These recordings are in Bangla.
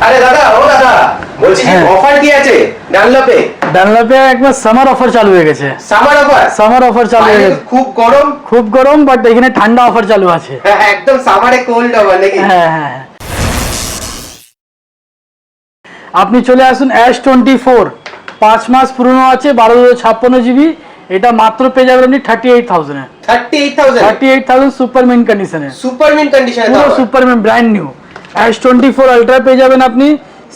আরে দাদা, ও দাদা, বলছি কি অফার কি আছে ডানলপে? ডানলপে একবার সামার অফার চালু হয়ে গেছে। Summer offer? সামার অফার চালু হয়ে গেছে। খুব গরম, বাট এখানে ঠান্ডা অফার চালু আছে। হ্যাঁ একদম সামারে কোল্ড অফার নাকি? হ্যাঁ হ্যাঁ, আপনি চলে আসুন S24, 5 মাস পুরনো আছে, 1256 জিবি। এটা মাত্র পেয়ে যাবেন আপনি 38,000 এ। 38,000 সুপার মিন্ট কন্ডিশনে। সুপার মিন্ট কন্ডিশনে, পুরো super mint, brand new. S24 ultra পেয়ে যাবেন আপনি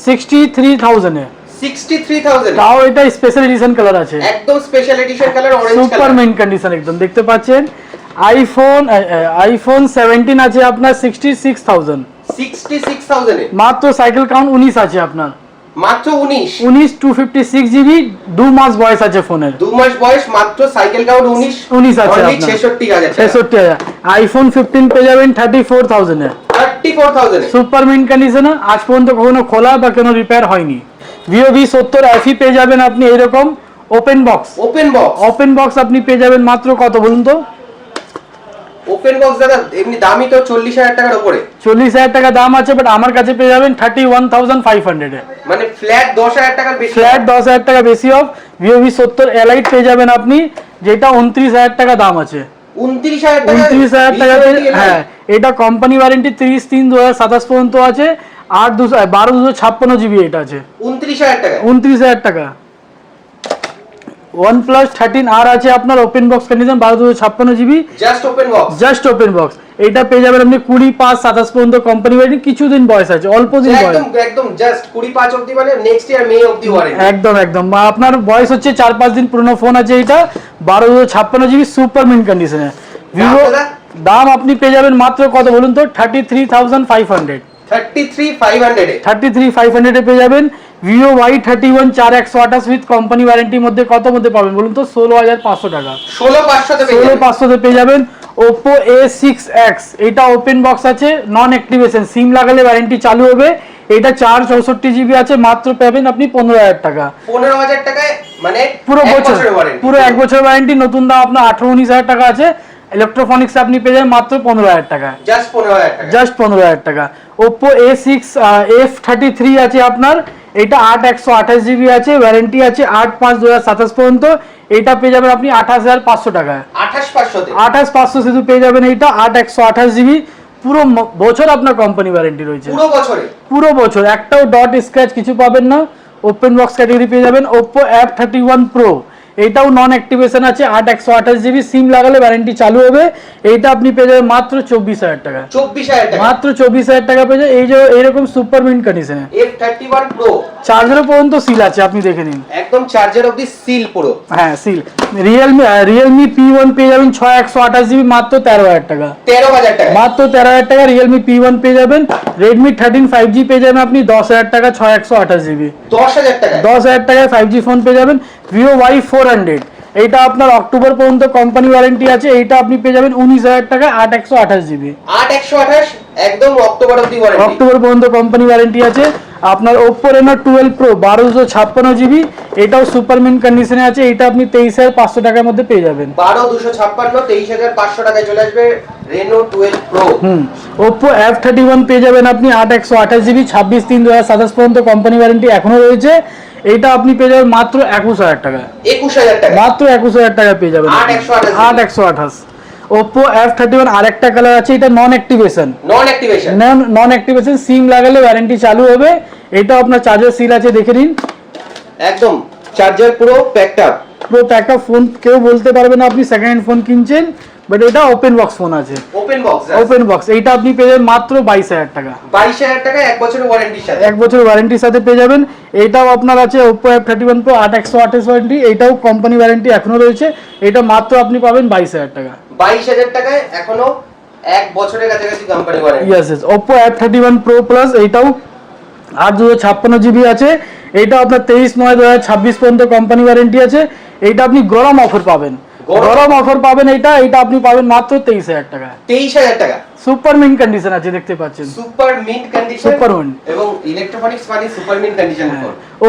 63,000 এ। 63,000? তাও এটা স্পেশাল এডিশন কালার আছে, একদম special edition colour, orange colour, super mint condition একদম, দেখতে পাচ্ছেন। আইফোন 17 আছে আপনার 66,000। 66,000 এ মাত্র সাইকেল কাউন্ট 19 আছে আপনার, মাত্র 19। 256 জিবি, 2 মাস বয়স আছে ফোনের। 2 মাস বয়স, মাত্র সাইকেল কাউন্ট 19 আছে আপনার। 66,000। আইফোন 15 পেয়ে যাবেন 34,000 এ। 34,000 এ সুপার মিন্ট কন্ডিশন, আজ পর্যন্ত কখনো খোলা বা কোনো রিপেয়ার হয়নি। Vivo V70 FE পেয়ে যাবেন আপনি এরকম ওপেন বক্স। ওপেন বক্স আপনি পেয়ে যাবেন মাত্র কত বলুন তো? ওপেন বক্স দাদা এমনি দামই তো 40,000 টাকার উপরে। 40,000 টাকা দাম আছে, বাট আমার কাছে পেয়ে যাবেন 31,500 এ। মানে ফ্ল্যাট 10,000 টাকা বেশি। ফ্ল্যাট 10,000 টাকা বেশি অফ। Vivo V70 Lite পেয়ে যাবেন আপনি, যেটা 29,000 টাকা দাম আছে। 29,000 টাকা? 29,000 টাকা। হ্যাঁ, এটা কোম্পানি ওয়ারেন্টি 30/3/2027 পর্যন্ত আছে। 12/256 জিবি এটা আছে। 29,000 টাকা? 29,000 টাকা। OnePlus 13R আছে আপনার open box condition, 12/256 GB, just open box. এটা পেয়ে যাবেন আপনি 20/5/27 পর্যন্ত কোম্পানি ওয়ারেন্টি, কিছুদিন বয়স আছে, অল্প দিন বয়স, একদম জাস্ট 25 অবধি, মানে নেক্সট ইয়ার মে অবধি ওয়ারেন্টি। একদম আপনার বয়স হচ্ছে 4-5 দিন পুরনো ফোন আছে এটা, 12/256 জিবি, সুপার মিন্ট কন্ডিশনে। ভিভো দাম আপনি পেয়ে যাবেন মাত্র কত বলুন তো? 33,500। 33,500 এ পেয়ে যাবেন। Vivo Y31 4128 উইথ কোম্পানি ওয়ারেন্টির মধ্যে কত মধ্যে পাবেন বলুন তো? 16,500 টাকা। 16,500 তে পেয়ে যাবেন। Oppo A6X, এটা ওপেন বক্স আছে, নন অ্যাক্টিভেশন, সিম লাগালে ওয়ারেন্টি চালু হবে। এটা 464 জিবি আছে, মাত্র পাবেন আপনি 15,000 টাকা। 15,000 টাকায় মানে পুরো এক বছর ওয়ারেন্টি। নতুন দাম আপনার 18-19,000 টাকা আছে। ইলেকট্রনিক্স আপনি পেয়ে যাবেন মাত্র 15,000 টাকা, জাস্ট 15,000 টাকা। Oppo A6 F33 আছে আপনার, এটা 8/128 জিবি আছে, ওয়ারেন্টি আছে 8/5/2027 পর্যন্ত। এটা পেয়ে যাবেন আপনি 28,500 টাকা। 28,500 শুধু পেয়ে যাবেন এইটা, 8/128 জিবি, পুরো বছর আপনার কোম্পানি ওয়ারেন্টি রয়েছে। পুরো বছর একটাও ডট স্ক্র্যাচ কিছু পাবেন না। ওপেন বক্স ক্যাটাগরি পেয়ে যাবেন। Oppo F31 Pro, এটাও নন অ্যাক্টিভেশন আছে, 8/128 জিবি, সিম লাগালে ওয়ারেন্টি চালু হবে। এইটা আপনি পেয়ে যাবেন মাত্র 24,000 টাকা। মাত্র 24,000 টাকা পেয়ে যাবেন। এই যে এইরকম সুপার মিন্ট কন্ডিশনে F31 Pro, চার্জার পর্যন্ত সিল আছে, আপনি দেখে নিন, একদম চার্জার অবধি সিল পুরো। হ্যাঁ সিল। Realme P1 পেয়ে যাবেন 6/128 জিবি, মাত্র 13,000 টাকা। 13,000 টাকা, মাত্র 13,000 টাকা Realme P1 পেয়ে যাবেন। Redmi 13 5G পেয়ে যাবেন আপনি 10,000 টাকা, 6/128 জিবি। 10,000 টাকা, 10,000 টাকায় 5G ফোন পেয়ে যাবেন। Vivo Y400, এইটা আপনার অক্টোবর পর্যন্ত কোম্পানি ওয়ারেন্টি আছে। এইটা আপনি পেয়ে যাবেন 19,000 টাকা, 8/128 জিবি। 8/128 একদম অক্টোবর অবধি ওয়ারেন্টি। অক্টোবর পর্যন্ত কোম্পানি ওয়ারেন্টি আছে। আপনার Oppo Reno 12 Pro 1256 জিবি, এটাও সুপার মিন্ট কন্ডিশনে আছে। এটা আপনি 23,500 টাকার মধ্যে পেয়ে যাবেন। 12,256, 23,500 টাকায় চলে আসবে Reno 12 Pro। Oppo F31 পেয়ে যাবেন আপনি 8/128 জিবি, 26/3/2027 পর্যন্ত কোম্পানি ওয়ারেন্টি এখনো রয়েছে। এটা আপনি পেয়ে যাবেন মাত্র 21,000 টাকা। 21,000 টাকা, মাত্র 21,000 টাকা পেয়ে যাবেন। 8/128। Oppo F31 আরেকটা কালার আছে, এটা নন অ্যাক্টিভেশন, সিম লাগালে ওয়ারেন্টি চালু হবে। এটা আপনার চার্জার সিল আছে, দেখে নিন, একদম চার্জার পুরো প্যাকড আপ। ফোন কেউ বলতে পারবে না আপনি সেকেন্ড হ্যান্ড ফোন কিনছেন, বাট এটা ওপেন বক্স ফোন আছে। ওপেন বক্স এইটা আপনি পেয়ে যাবেন মাত্র 22,000 টাকা। 22,000 টাকা, 1 বছরের ওয়ারেন্টির সাথে। 1 বছরের ওয়ারেন্টির সাথে পেয়ে যাবেন। এটাও আপনার আছে Oppo F31 Pro 8/128 ওয়ারেন্টি, এটাও কোম্পানি ওয়ারেন্টি এখনো রয়েছে। এটা মাত্র আপনি পাবেন 22,000 টাকা। 22,000 টাকায় এখনো 1 বছরের কাছাকাছি company warranty. Yes, Oppo F31 Pro Plus, এইটাও 8/256 জিবি আছে। এইটা আপনার 23/9/2026 পর্যন্ত কোম্পানি ওয়ারেন্টি আছে। এইটা আপনি গরম অফার পাবেন, এইটা আপনি পাবেন মাত্র 23,000 টাকা। 23,000 টাকা, সুপার মিন্ট কন্ডিশন আছে, দেখতে পাচ্ছেন, সুপার মিন্ট কন্ডিশন, এবং ইলেকট্রনিক্স মানে super mint condition.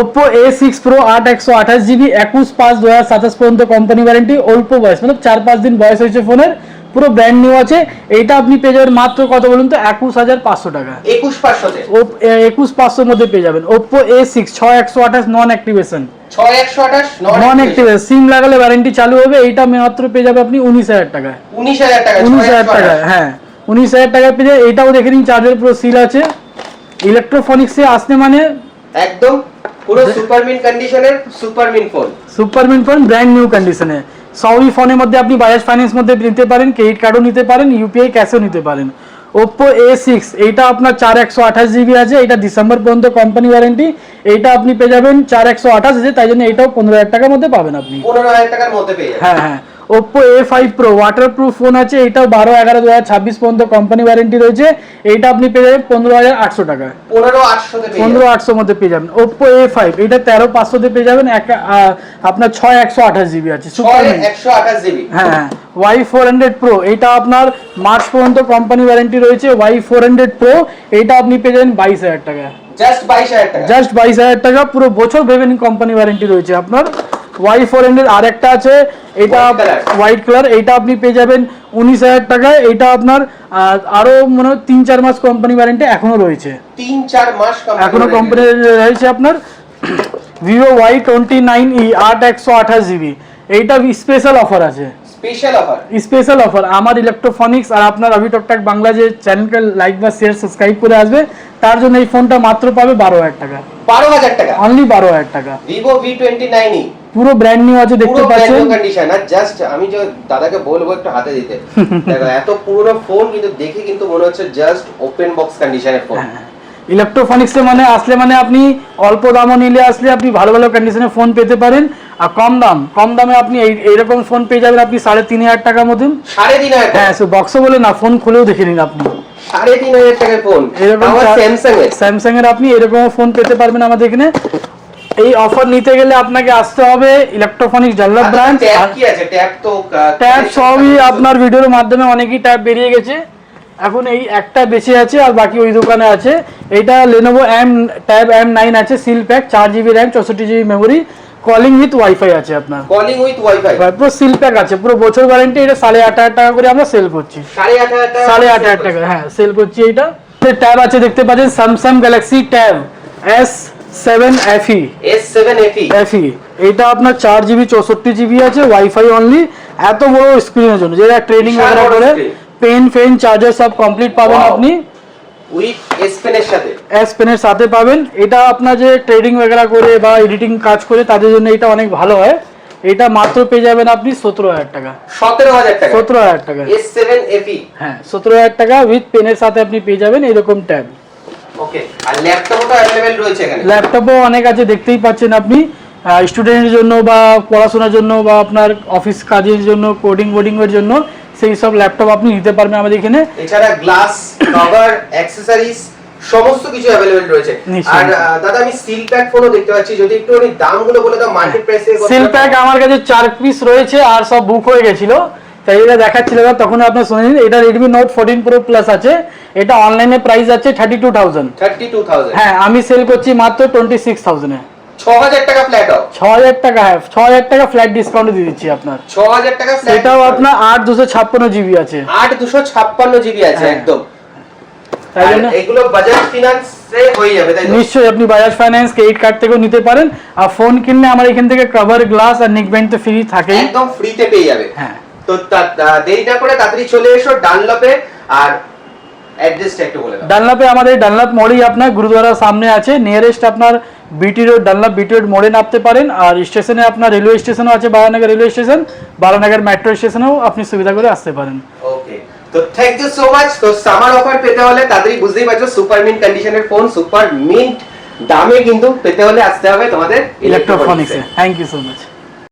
Oppo A6 Pro 8/128 GB, 21/5/2027 পর্যন্ত কোম্পানি ওয়ারেন্টি, অল্প বয়স, মানে 4-5 দিন বয়স হয়েছে ফোনের, পুরো ব্র্যান্ড নিউ আছে। এইটা আপনি পেয়ে যাবেন মাত্র কত বলুন তো, 21,500 টাকা। 21,500 21,500 মধ্যে পেয়ে যাবেন Oppo A6 6128 নন অ্যাক্টিভেশন, 6128 নন অ্যাক্টিভেশন, সিম লাগালে ওয়ারেন্টি চালু হবে। এইটা মাত্র পেয়ে যাবে আপনি 19,000 টাকায়। 19,000 টাকা, 19,000 টাকা, হ্যাঁ 19,000 টাকায় পেয়ে যাবে। এটাও দেখে নিন, চার্জার পুরো সিল আছে। ইলেকট্রোফনিক্সে আসলে মানে একদম পুরো সুপারমিন কন্ডিশনের সুপারমিন ফোন, সুপারমিন ফোন ব্র্যান্ড নিউ কন্ডিশনে। সবই ফোনের মধ্যে আপনি বাজাজ ফাইন্যান্স মধ্যে নিতে পারেন, ক্রেডিট কার্ডও নিতে পারেন, ইউপিআই ক্যাশও নিতে পারেন। Oppo A6 এইটা আপনার 4128 জিবি আছে, এটা ডিসেম্বর পর্যন্ত কোম্পানি ওয়ারেন্টি। এইটা আপনি পেয়ে যাবেন 4128 আছে, তাই জন্য এটাও 15,000 টাকার মধ্যে পাবেন আপনি। 15,000 টাকার মধ্যে পেয়ে যাবেন। হ্যাঁ হ্যাঁ। Oppo A5 Pro waterproof phone আছে, এটাও 12/11/2026 পর্যন্ত কোম্পানি ওয়ারেন্টি রয়েছে। এইটা আপনি পেয়ে যাবেন 15,800 টাকা, 15,800 তে পেয়ে যাবেন। 15,800 মধ্যে পেয়ে যাবেন। Oppo A5 এটা 13,500 তে পেয়ে যাবেন, আপনার 6128 জিবি আছে, সুপারমিন 128 জিবি। হ্যাঁ হ্যাঁ। Y400 Pro এটা আপনার মার্চ পর্যন্ত কোম্পানি ওয়ারেন্টি রয়েছে। Y400 Pro এটা আপনি পেয়ে যাবেন 22,000 টাকা, জাস্ট 22,000 টাকা, জাস্ট 22,000 টাকা, পুরো বছর ভেবে নিন কোম্পানি ওয়ারেন্টি রয়েছে আপনার। Y400 আরেকটা আছে, এটা হোয়াইট কালার, এটা আপনি পেয়ে যাবেন 19,000 টাকায়। এটা আপনার আরো মনে হয় 3-4 মাস কোম্পানি ওয়ারেন্টি এখনো রয়েছে, 3-4 মাস এখনো কোম্পানি রয়েছে আপনার। Vivo Y29e 8/128 জিবি, এইটা স্পেশাল অফার আছে, স্পেশাল অফার, স্পেশাল অফার। আমার ইলেকট্রোফনিক্স আর আপনার অভি টকটাক বাংলা যে চ্যানেলকে লাইক বা শেয়ার সাবস্ক্রাইব করে আসবে, তার জন্য এই ফোনটা মাত্র পাবে 12,000 টাকা, 12,000 টাকা, অনলি 12,000 টাকা। Vivo V29e পুরো ব্র্যান্ড নিউ আছে, দেখতে পাচ্ছেন কন্ডিশন। আর জাস্ট আমি যে দাদাকে বলবো একটু হাতে দিতে, দেখো এত পুরনো ফোন কিন্তু দেখে কিন্তু মনে হচ্ছে জাস্ট ওপেন বক্স কন্ডিশনের ফোন। ইলেকট্রোফনিক্সে মানে আসলে মানে আপনি অল্প দামও নিলে আসলে আপনি ভালো ভালো কন্ডিশনে ফোন পেতে পারেন। আর কম দামে আপনি এইরকম ফোন পেয়ে যাবেন আপনি 3,500 টাকার মতন। 3,500? হ্যাঁ, বক্সও বলে না, ফোন খুলেও দেখে নিন আপনি। 3,500 টাকার ফোন, এরকম স্যামসাং এর আপনি এরকম ফোন পেতে পারবেন আমাদের এখানে। এই অফার নিতে গেলে আপনাকে আসতে হবে ইলেকট্রোফনিক্স ডানলপ ব্রাঞ্চ। ট্যাব কি আছে? ট্যাব তো ট্যাব সবই আপনার ভিডিওর মাধ্যমে অনেকই ট্যাব বেরিয়ে গেছে, এখন এই একটা বেঁচে আছে আর বাকি ওই দোকানে আছে। এটা Lenovo ট্যাব M9 আছে, seal pack, 4GB RAM 64GB memory, calling with wifi আছে আপনার, কলিং উইথ ওয়াইফাই, পুরো সিল প্যাক আছে, পুরো বছর ওয়ারেন্টি। এটা 8,500 টাকা করে আমরা সেল করছি, 8,500 টাকা, হ্যাঁ সেল করছি। এইটা ট্যাব আছে, দেখতে পাচ্ছেন Samsung Galaxy tab S7 FE, এটা আপনার 4GB 64GB আছে, ওয়াইফাই অনলি। এত বড় স্ক্রিনের জন্য, যেটা ট্রেনিং বগেরা করে, পেন চার্জার সব কমপ্লিট পাবেন আপনি উইথ S Pen এর সাথে পাবেন। এটা আপনার যে ট্রেডিং বগেরা করে বা এডিটিং কাজ করে তাদের জন্য এটা অনেক ভালো হয়। এটা মাত্র পেয়ে যাবেন আপনি 17,000 টাকা, 17,000 টাকা S7 FE, হ্যাঁ 17,000 টাকা উইথ পেনের সাথে আপনি পেয়ে যাবেন এরকম ট্যাব। ওকে, আর ল্যাপটপও তো अवेलेबल রয়েছে এখানে। ল্যাপটপও অনেক আছে, দেখতেই পাচ্ছেন আপনি, স্টুডেন্টের জন্য বা পড়াশোনার জন্য বা আপনার অফিস কাজের জন্য, কোডিং এর জন্য সেই সব ল্যাপটপ আপনি নিতে পারবেন আমাদের এখানে। এছাড়া গ্লাস, কভার, অ্যাকসেসরিজ সমস্ত কিছু अवेलेबल রয়েছে। আর দাদা আমি সিল প্যাক ফোনও দেখতে পাচ্ছি, যদি একটু আমি দামগুলো বলে দাও মার্কেট প্রাইসে। সিল প্যাক আমার কাছে 4 পিস রয়েছে, আর সব বুক হয়ে গেছিল, তাই এটা দেখাচ্ছিল না, তখন আপনি শুনে নিন। এটা Redmi Note 14 Pro Plus আছে, এটা অনলাইনে প্রাইস আছে 32,000। হ্যাঁ, আমি সেল করছি মাত্র 26,000 এ। 6,000 টাকা ফ্ল্যাট অফ, 6,000 টাকা, হ্যাঁ 6,000 টাকা ফ্ল্যাট ডিসকাউন্ট দিয়ে দিচ্ছি আপনার। 6,000 টাকা ফ্ল্যাট, এটাও আপনার 8,256GB আছে, 8,256GB আছে একদম। তাই জন্য এগুলো বাজাজ ফিনান্সে হয়ে যাবে, তাই তো? নিশ্চয়ই, আপনি বাজাজ ফাইন্যান্স ক্রেডিট কার্ড থেকেও নিতে পারেন। আর ফোন কিনলে আমার এখান থেকে কভার, গ্লাস আর নেক ব্যান্ড তো ফ্রি থাকে, একদম ফ্রিতে পেয়ে যাবে। হ্যাঁ, তো দেরি না করে তাড়াতাড়ি চলে এসো ডানলপে। আর অ্যাড্রেসটা একটু বলে দাও। ডানলপে আমাদের ডানলপ মোড়েই আপনার গুরুদ্বারার সামনে আছে, নিয়ারেস্ট আপনার BT road, Dunlop BT road মোড়ে নামতে পারেন। আর স্টেশনে আপনার রেলওয়ে স্টেশনও আছে, Baranagar railway station, Baranagar metro স্টেশনেও আপনি সুবিধা করে আসতে পারেন। ওকে, তো থ্যাংক ইউ সো মাচ। তো সামার অফার পেতে হলে তাড়াতাড়ি বুঝতেই পারছো, সুপার মিন্ট কন্ডিশনের ফোন সুপার মিন্ট দামে কিন্তু পেতে হলে আসতে হবে তোমাদের ইলেকট্রোফনিক্সে। Thank you so much.